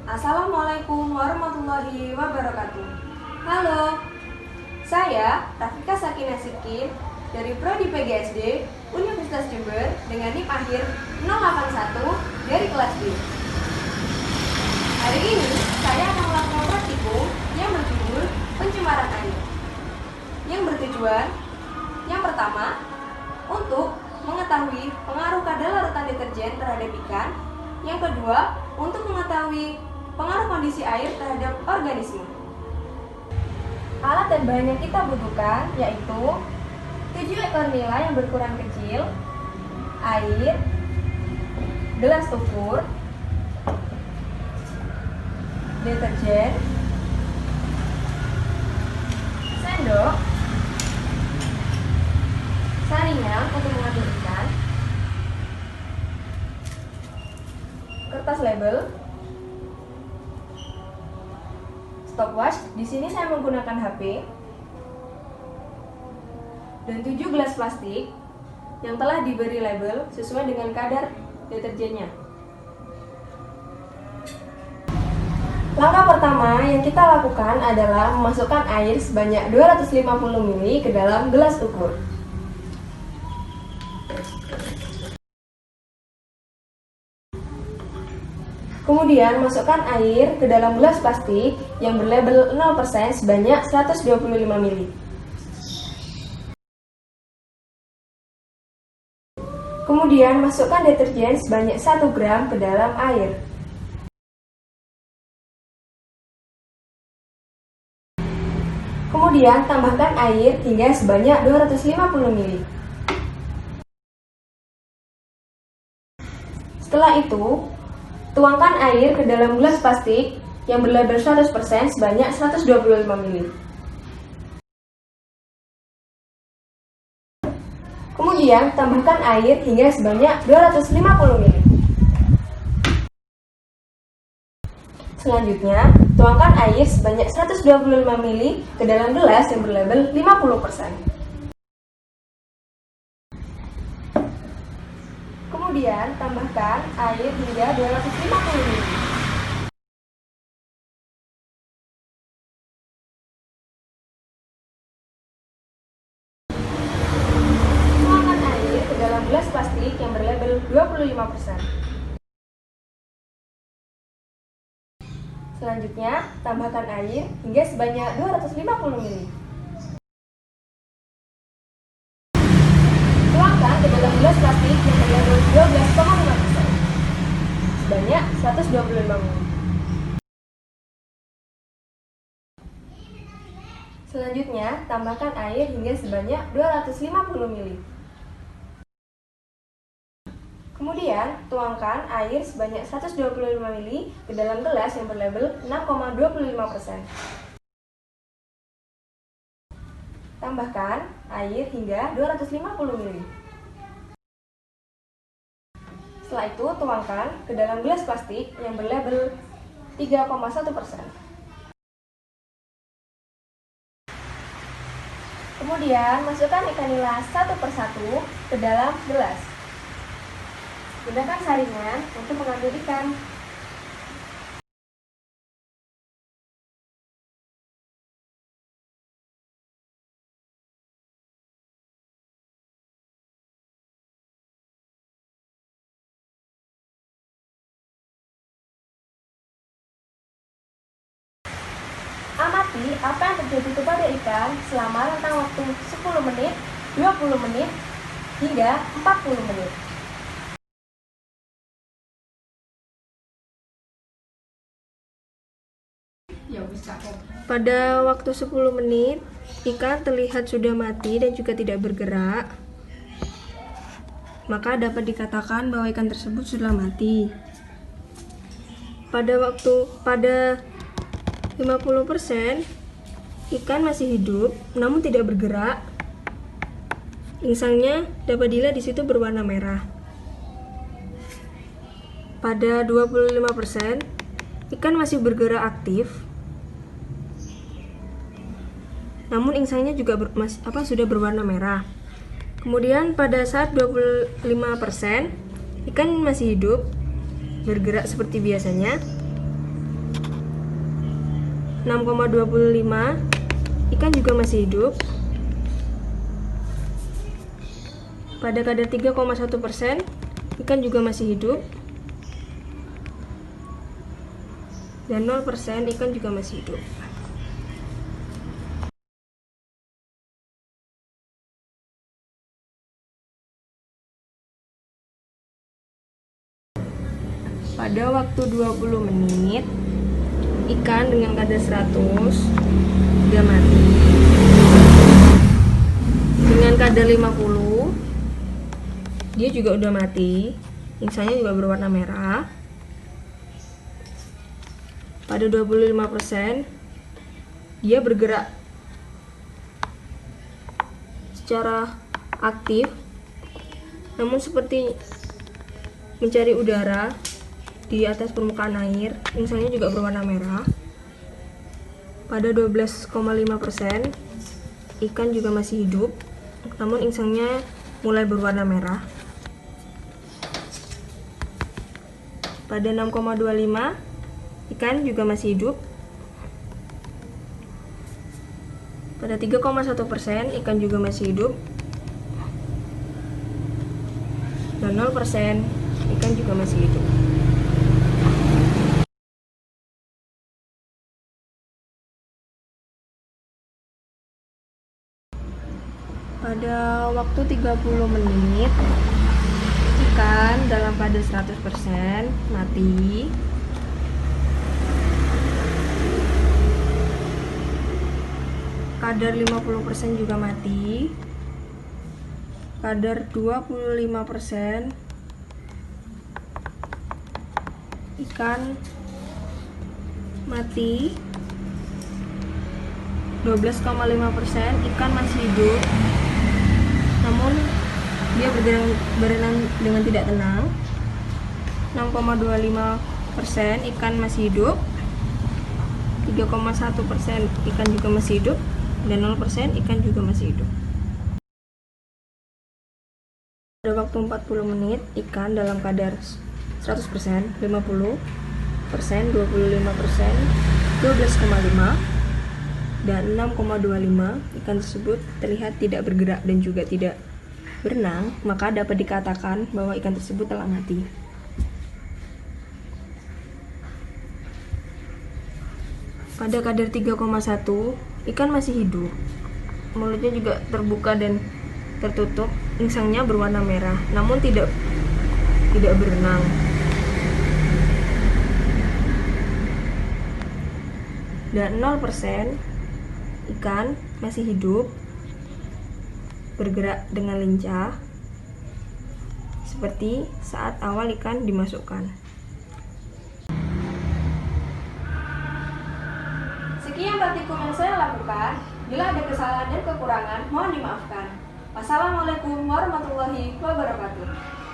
Assalamualaikum warahmatullahi wabarakatuh. Halo, saya Rafika Sakina Sikin dari Prodi PGSD Universitas Jember dengan NIM akhir 081 dari kelas B. Hari ini saya akan melakukan praktikum yang berjudul pencemaran air, yang bertujuan yang pertama untuk mengetahui pengaruh kadar larutan deterjen terhadap ikan, yang kedua untuk mengetahui pengaruh kondisi air terhadap organisme. Alat dan bahan yang kita butuhkan yaitu 7 ekor nila yang berukuran kecil, air, gelas ukur, deterjen, sendok, saringan untuk mengambil ikan, kertas label, stopwatch. Di sini saya menggunakan HP, dan 7 gelas plastik yang telah diberi label sesuai dengan kadar deterjennya. Langkah pertama yang kita lakukan adalah memasukkan air sebanyak 250 ml ke dalam gelas ukur. Kemudian masukkan air ke dalam gelas plastik yang berlabel 0% sebanyak 125 ml. Kemudian masukkan deterjen sebanyak 1 gram ke dalam air. Kemudian tambahkan air hingga sebanyak 250 ml. Setelah itu, tuangkan air ke dalam gelas plastik yang berlabel 100% sebanyak 125 ml. Kemudian tambahkan air hingga sebanyak 250 ml. Selanjutnya, tuangkan air sebanyak 125 ml ke dalam gelas yang berlabel 50%. Kemudian tambahkan air hingga 250 ml. Tuangkan air ke dalam gelas plastik yang berlabel 25%. Selanjutnya, tambahkan air hingga sebanyak 250 ml. Tuangkan ke dalam gelas plastik yang berlabel 12,5% sebanyak 125 ml. Selanjutnya, tambahkan air hingga sebanyak 250 ml. Kemudian, tuangkan air sebanyak 125 ml ke dalam gelas yang berlabel 6,25%. Tambahkan air hingga 250 ml. Setelah itu, tuangkan ke dalam gelas plastik yang berlabel 3,1%. Kemudian, masukkan ikan nila satu persatu ke dalam gelas. Gunakan saringan untuk mengambil ikan. Amati apa yang terjadi kepada ikan selama rentang waktu 10 menit, 20 menit, hingga 40 menit. Pada waktu 10 menit, ikan terlihat sudah mati dan juga tidak bergerak. Maka dapat dikatakan bahwa ikan tersebut sudah mati. Pada 50% ikan masih hidup namun tidak bergerak. Insangnya dapat dilihat di situ berwarna merah. Pada 25% ikan masih bergerak aktif, namun insangnya juga sudah berwarna merah. Kemudian pada saat 25% ikan masih hidup, bergerak seperti biasanya. 6,25 ikan juga masih hidup. Pada kadar 3,1% ikan juga masih hidup. Dan 0% ikan juga masih hidup. Pada waktu 20 menit, ikan dengan kadar 100 udah mati. Dengan kadar 50, dia juga udah mati. Insangnya juga berwarna merah. Pada 25%, dia bergerak secara aktif, namun seperti mencari udara di atas permukaan air. Insangnya juga berwarna merah. Pada 12,5%, ikan juga masih hidup, namun insangnya mulai berwarna merah. Pada 6,25, ikan juga masih hidup. Pada 3,1%, ikan juga masih hidup. Dan 0%, ikan juga masih hidup. Pada waktu 30 menit, ikan dalam kadar 100% mati. Kadar 50% juga mati. Kadar 25% ikan mati. 12,5% ikan masih hidup, namun dia berenang dengan tidak tenang. 6,25% ikan masih hidup. 3,1% ikan juga masih hidup. Dan 0% ikan juga masih hidup. Pada waktu 40 menit, ikan dalam kadar 100%, 50%, 25%, 12,5, dan 6,25, ikan tersebut terlihat tidak bergerak dan juga tidak berenang, maka dapat dikatakan bahwa ikan tersebut telah mati. Pada kadar 3,1, ikan masih hidup. Mulutnya juga terbuka dan tertutup, insangnya berwarna merah, namun tidak berenang. Dan 0% ikan masih hidup, bergerak dengan lincah seperti saat awal ikan dimasukkan. Sekian praktikum yang saya lakukan. Bila ada kesalahan dan kekurangan, mohon dimaafkan. Wassalamualaikum warahmatullahi wabarakatuh.